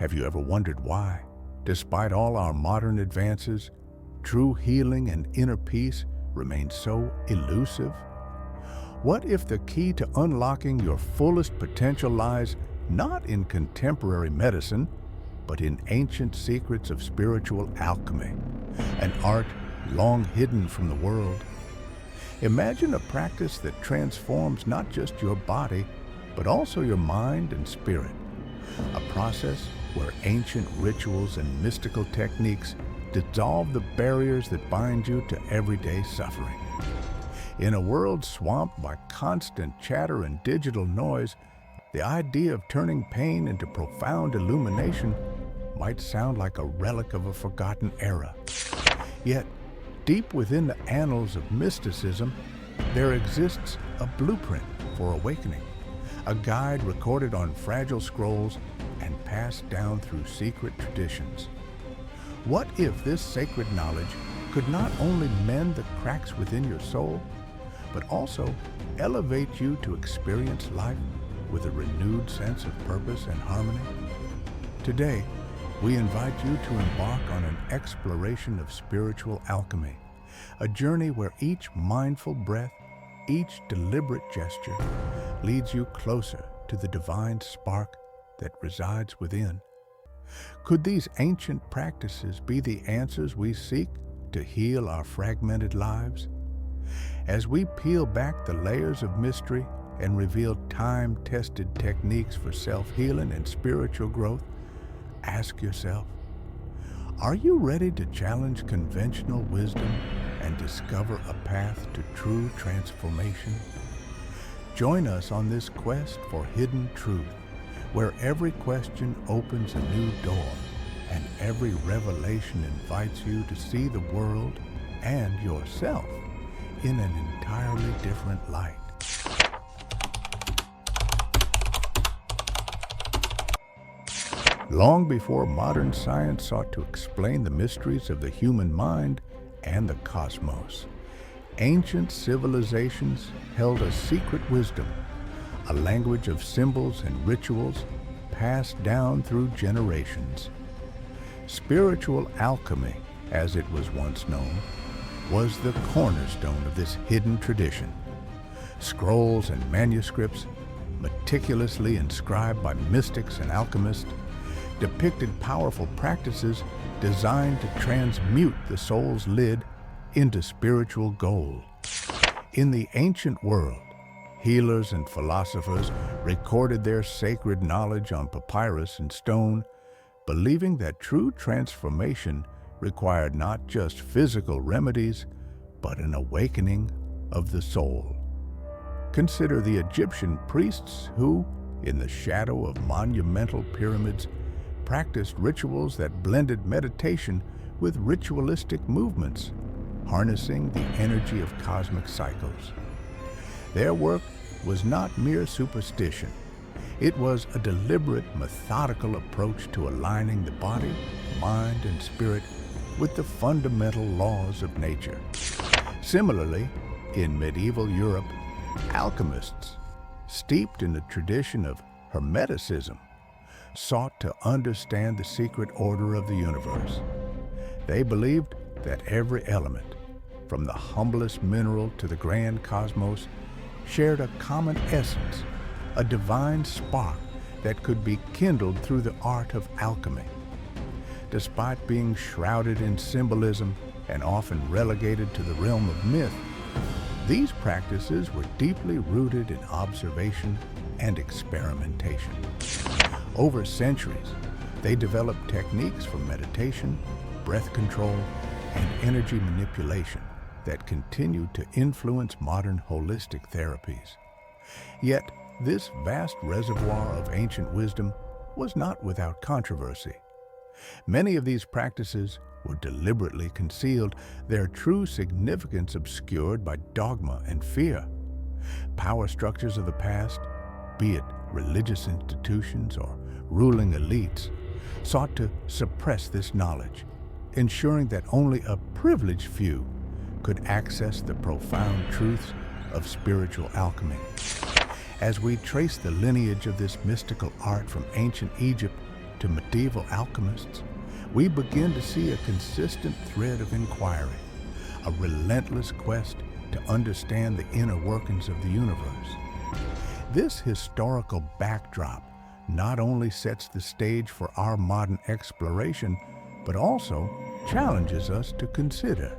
Have you ever wondered why, despite all our modern advances, true healing and inner peace remain so elusive? What if the key to unlocking your fullest potential lies not in contemporary medicine, but in ancient secrets of spiritual alchemy, an art long hidden from the world? Imagine a practice that transforms not just your body, but also your mind and spirit. A process where ancient rituals and mystical techniques dissolve the barriers that bind you to everyday suffering. In a world swamped by constant chatter and digital noise, the idea of turning pain into profound illumination might sound like a relic of a forgotten era. Yet, deep within the annals of mysticism, there exists a blueprint for awakening, a guide recorded on fragile scrolls and passed down through secret traditions. What if this sacred knowledge could not only mend the cracks within your soul, but also elevate you to experience life with a renewed sense of purpose and harmony? Today, we invite you to embark on an exploration of spiritual alchemy, a journey where each mindful breath, each deliberate gesture, leads you closer to the divine spark that resides within. Could these ancient practices be the answers we seek to heal our fragmented lives? As we peel back the layers of mystery and reveal time-tested techniques for self-healing and spiritual growth, ask yourself, are you ready to challenge conventional wisdom and discover a path to true transformation? Join us on this quest for hidden truth, where every question opens a new door and every revelation invites you to see the world and yourself in an entirely different light. Long before modern science sought to explain the mysteries of the human mind and the cosmos, ancient civilizations held a secret wisdom, a language of symbols and rituals passed down through generations. Spiritual alchemy, as it was once known, was the cornerstone of this hidden tradition. Scrolls and manuscripts, meticulously inscribed by mystics and alchemists, depicted powerful practices designed to transmute the soul's lid into spiritual gold. In the ancient world, healers and philosophers recorded their sacred knowledge on papyrus and stone, believing that true transformation required not just physical remedies, but an awakening of the soul. Consider the Egyptian priests who, in the shadow of monumental pyramids, practiced rituals that blended meditation with ritualistic movements, harnessing the energy of cosmic cycles. Their work was not mere superstition. It was a deliberate, methodical approach to aligning the body, mind, and spirit with the fundamental laws of nature. Similarly, in medieval Europe, alchemists, steeped in the tradition of Hermeticism, sought to understand the secret order of the universe. They believed that every element, from the humblest mineral to the grand cosmos, shared a common essence, a divine spark that could be kindled through the art of alchemy. Despite being shrouded in symbolism and often relegated to the realm of myth, these practices were deeply rooted in observation and experimentation. Over centuries, they developed techniques for meditation, breath control, and energy manipulation that continue to influence modern holistic therapies. Yet, this vast reservoir of ancient wisdom was not without controversy. Many of these practices were deliberately concealed, their true significance obscured by dogma and fear. Power structures of the past, be it religious institutions or ruling elites, sought to suppress this knowledge, ensuring that only a privileged few could access the profound truths of spiritual alchemy. As we trace the lineage of this mystical art from ancient Egypt to medieval alchemists, we begin to see a consistent thread of inquiry, a relentless quest to understand the inner workings of the universe. This historical backdrop not only sets the stage for our modern exploration, but also challenges us to consider,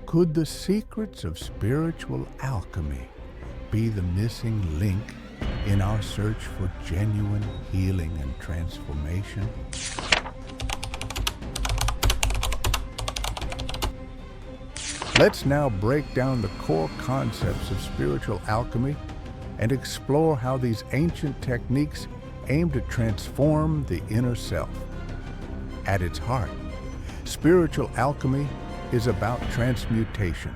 could the secrets of spiritual alchemy be the missing link in our search for genuine healing and transformation? Let's now break down the core concepts of spiritual alchemy and explore how these ancient techniques aim to transform the inner self. At its heart, spiritual alchemy is about transmutation,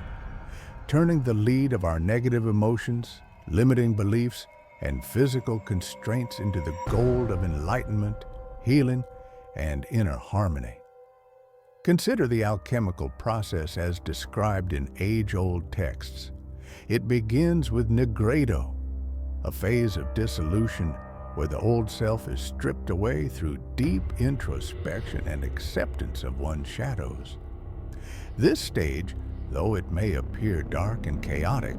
turning the lead of our negative emotions, limiting beliefs, and physical constraints into the gold of enlightenment, healing, and inner harmony. Consider the alchemical process as described in age-old texts. It begins with nigredo, a phase of dissolution where the old self is stripped away through deep introspection and acceptance of one's shadows. This stage, though it may appear dark and chaotic,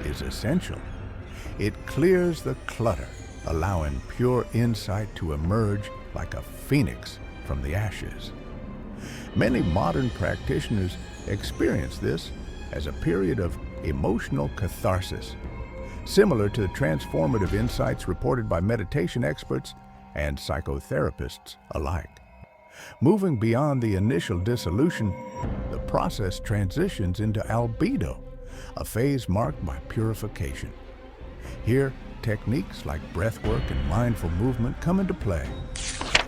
is essential. It clears the clutter, allowing pure insight to emerge like a phoenix from the ashes. Many modern practitioners experience this as a period of emotional catharsis, similar to the transformative insights reported by meditation experts and psychotherapists alike. Moving beyond the initial dissolution, the process transitions into albedo, a phase marked by purification. Here, techniques like breathwork and mindful movement come into play.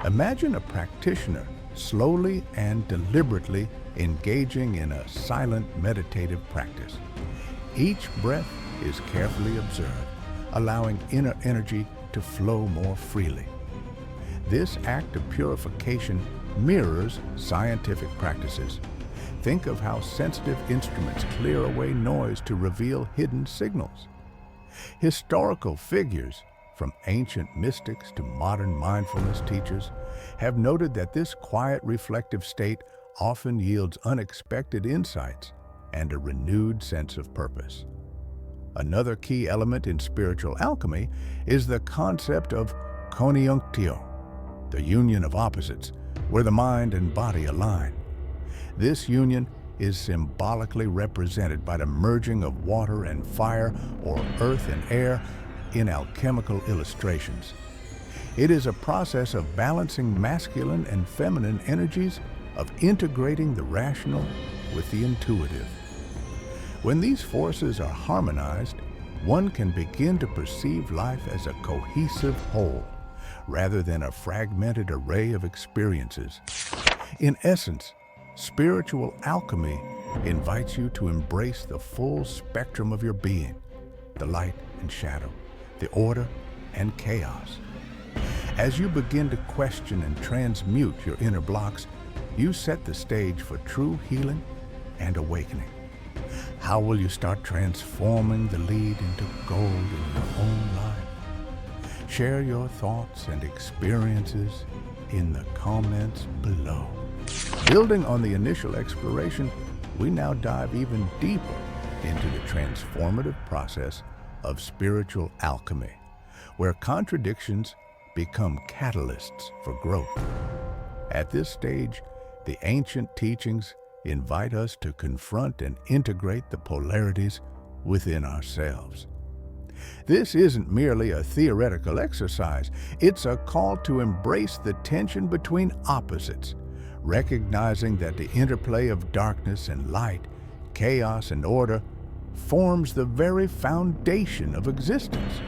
Imagine a practitioner slowly and deliberately engaging in a silent meditative practice. Each breath is carefully observed, allowing inner energy to flow more freely. This act of purification mirrors scientific practices. Think of how sensitive instruments clear away noise to reveal hidden signals. Historical figures, from ancient mystics to modern mindfulness teachers, have noted that this quiet, reflective state often yields unexpected insights and a renewed sense of purpose. Another key element in spiritual alchemy is the concept of conjunctio, the union of opposites, where the mind and body align. This union is symbolically represented by the merging of water and fire, or earth and air, in alchemical illustrations. It is a process of balancing masculine and feminine energies, of integrating the rational with the intuitive. When these forces are harmonized, one can begin to perceive life as a cohesive whole, rather than a fragmented array of experiences. In essence, spiritual alchemy invites you to embrace the full spectrum of your being, the light and shadow, the order and chaos. As you begin to question and transmute your inner blocks, you set the stage for true healing and awakening. How will you start transforming the lead into gold in your own life? Share your thoughts and experiences in the comments below. Building on the initial exploration, we now dive even deeper into the transformative process of spiritual alchemy, where contradictions become catalysts for growth. At this stage, the ancient teachings invite us to confront and integrate the polarities within ourselves. This isn't merely a theoretical exercise, it's a call to embrace the tension between opposites, recognizing that the interplay of darkness and light, chaos and order, forms the very foundation of existence.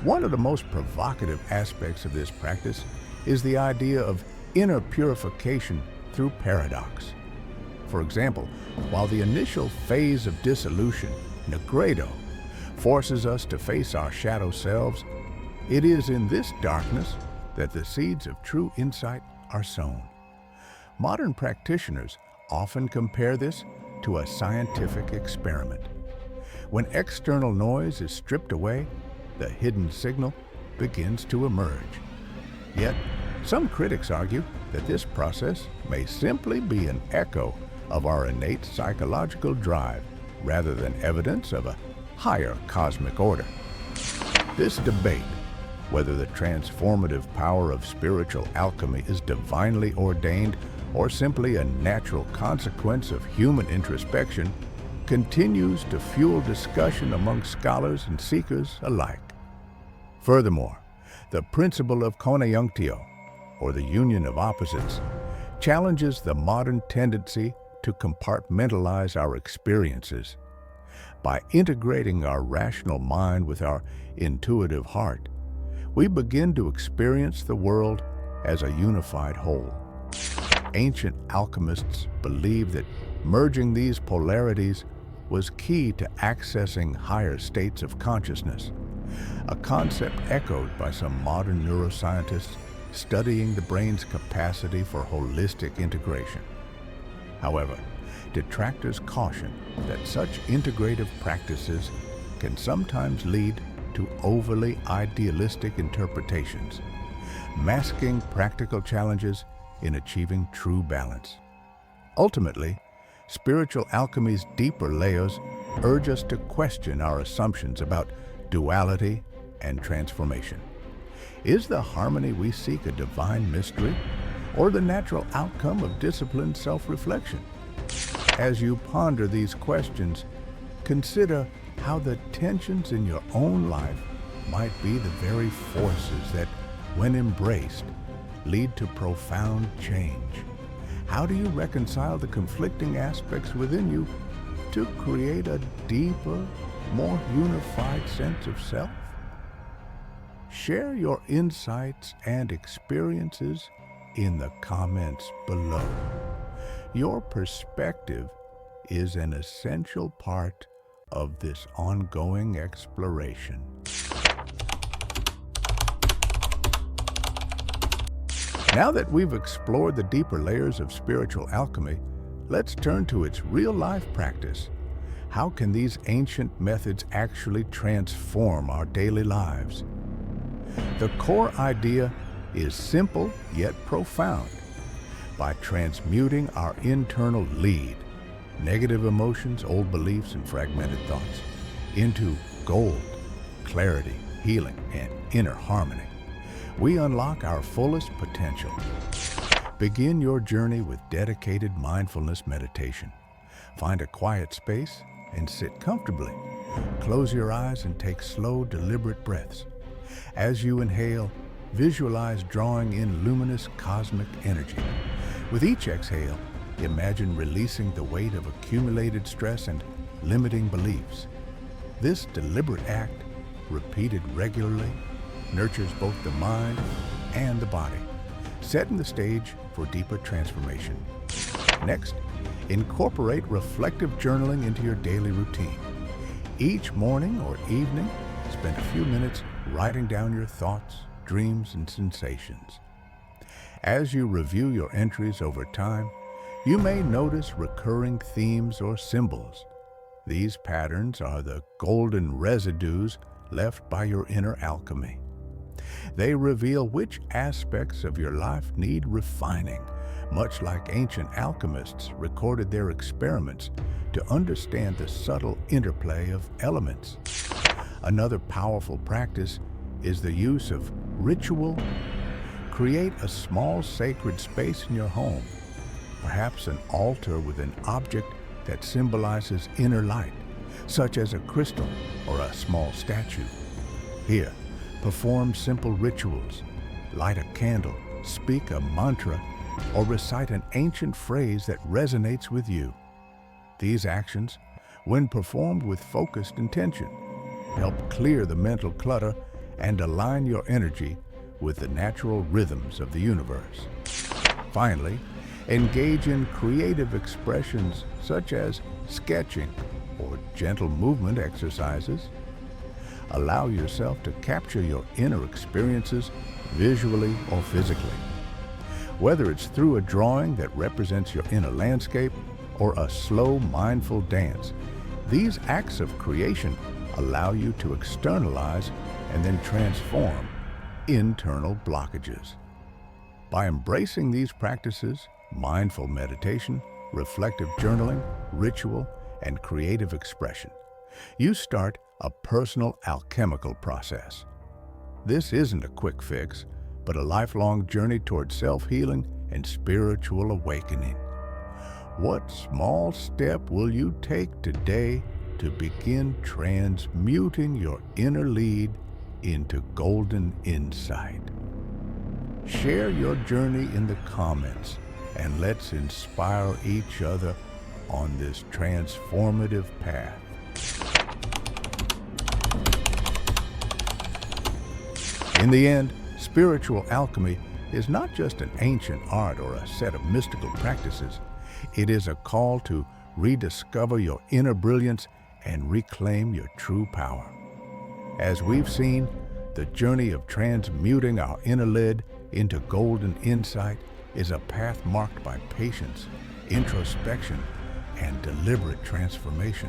One of the most provocative aspects of this practice is the idea of inner purification through paradox. For example, while the initial phase of dissolution, nigredo, forces us to face our shadow selves, it is in this darkness that the seeds of true insight are sown. Modern practitioners often compare this to a scientific experiment. When external noise is stripped away, the hidden signal begins to emerge. Yet, Some critics argue that this process may simply be an echo of our innate psychological drive rather than evidence of a higher cosmic order. This debate, whether the transformative power of spiritual alchemy is divinely ordained or simply a natural consequence of human introspection, continues to fuel discussion among scholars and seekers alike. Furthermore, the principle of conjunctio, or the union of opposites, challenges the modern tendency to compartmentalize our experiences. By integrating our rational mind with our intuitive heart, we begin to experience the world as a unified whole. Ancient alchemists believed that merging these polarities was key to accessing higher states of consciousness, a concept echoed by some modern neuroscientists studying the brain's capacity for holistic integration. However, detractors caution that such integrative practices can sometimes lead to overly idealistic interpretations, masking practical challenges in achieving true balance. Ultimately, spiritual alchemy's deeper layers urge us to question our assumptions about duality and transformation. Is the harmony we seek a divine mystery, or the natural outcome of disciplined self-reflection? As you ponder these questions, consider how the tensions in your own life might be the very forces that, when embraced, lead to profound change. How do you reconcile the conflicting aspects within you to create a deeper, more unified sense of self? Share your insights and experiences in the comments below. Your perspective is an essential part of this ongoing exploration. Now that we've explored the deeper layers of spiritual alchemy, let's turn to its real-life practice. How can these ancient methods actually transform our daily lives? The core idea is simple yet profound. By transmuting our internal lead, negative emotions, old beliefs, and fragmented thoughts, into gold, clarity, healing, and inner harmony, we unlock our fullest potential. Begin your journey with dedicated mindfulness meditation. Find a quiet space and sit comfortably. Close your eyes and take slow, deliberate breaths. As you inhale, visualize drawing in luminous cosmic energy. With each exhale, imagine releasing the weight of accumulated stress and limiting beliefs. This deliberate act, repeated regularly, nurtures both the mind and the body, setting the stage for deeper transformation. Next, incorporate reflective journaling into your daily routine. Each morning or evening, spend a few minutes writing down your thoughts, dreams, and sensations. As you review your entries over time, you may notice recurring themes or symbols. These patterns are the golden residues left by your inner alchemy. They reveal which aspects of your life need refining, much like ancient alchemists recorded their experiments to understand the subtle interplay of elements. Another powerful practice is the use of ritual. Create a small sacred space in your home, perhaps an altar with an object that symbolizes inner light, such as a crystal or a small statue. Here, perform simple rituals, light a candle, speak a mantra, or recite an ancient phrase that resonates with you. These actions, when performed with focused intention, help clear the mental clutter and align your energy with the natural rhythms of the universe. Finally, engage in creative expressions such as sketching or gentle movement exercises. Allow yourself to capture your inner experiences visually or physically. Whether it's through a drawing that represents your inner landscape or a slow, mindful dance, these acts of creation allow you to externalize and then transform internal blockages. By embracing these practices, mindful meditation, reflective journaling, ritual, and creative expression, you start a personal alchemical process. This isn't a quick fix, but a lifelong journey toward self-healing and spiritual awakening. What small step will you take today to begin transmuting your inner lead into golden insight? Share your journey in the comments, and let's inspire each other on this transformative path. In the end, spiritual alchemy is not just an ancient art or a set of mystical practices. It is a call to rediscover your inner brilliance and reclaim your true power. As we've seen, the journey of transmuting our inner lead into golden insight is a path marked by patience, introspection, and deliberate transformation.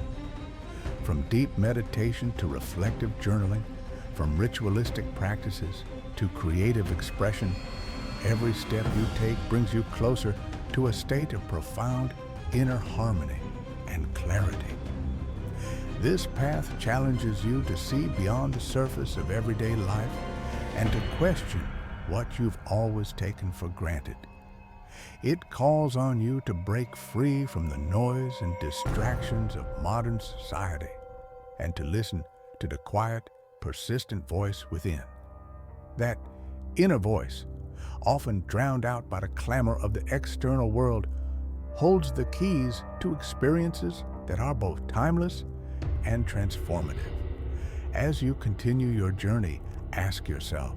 From deep meditation to reflective journaling, from ritualistic practices to creative expression, every step you take brings you closer to a state of profound inner harmony and clarity. This path challenges you to see beyond the surface of everyday life and to question what you've always taken for granted. It calls on you to break free from the noise and distractions of modern society and to listen to the quiet, persistent voice within. That inner voice, often drowned out by the clamor of the external world, holds the keys to experiences that are both timeless and transformative. As you continue your journey, ask yourself,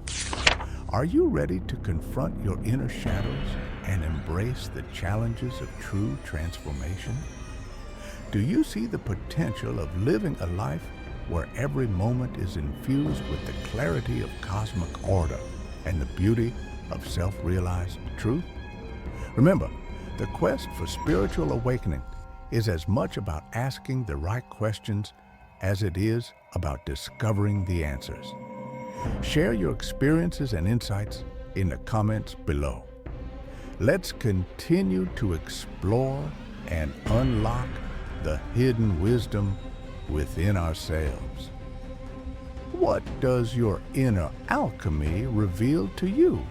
are you ready to confront your inner shadows and embrace the challenges of true transformation? Do you see the potential of living a life where every moment is infused with the clarity of cosmic order and the beauty of self-realized truth? Remember, the quest for spiritual awakening is as much about asking the right questions as it is about discovering the answers. Share your experiences and insights in the comments below. Let's continue to explore and unlock the hidden wisdom within ourselves. What does your inner alchemy reveal to you?